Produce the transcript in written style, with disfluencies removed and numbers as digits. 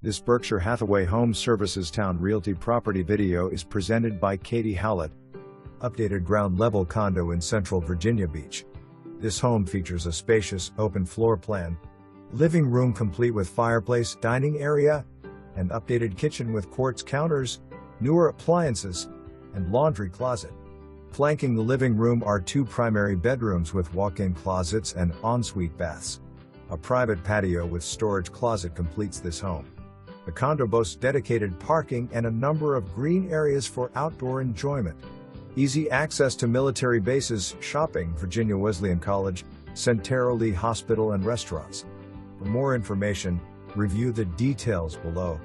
This Berkshire Hathaway Home Services Towne Realty property video is presented by Katie Howlett. Updated ground-level condo in Central Virginia Beach. This home features a spacious, open floor plan, living room complete with fireplace, dining area, and updated kitchen with quartz counters, newer appliances, and laundry closet. Flanking the living room are two primary bedrooms with walk-in closets and ensuite baths. A private patio with storage closet completes this home. The condo boasts dedicated parking and a number of green areas for outdoor enjoyment. Easy access to military bases, shopping, Virginia Wesleyan College, Sentara Leigh Hospital and restaurants. For more information, review the details below.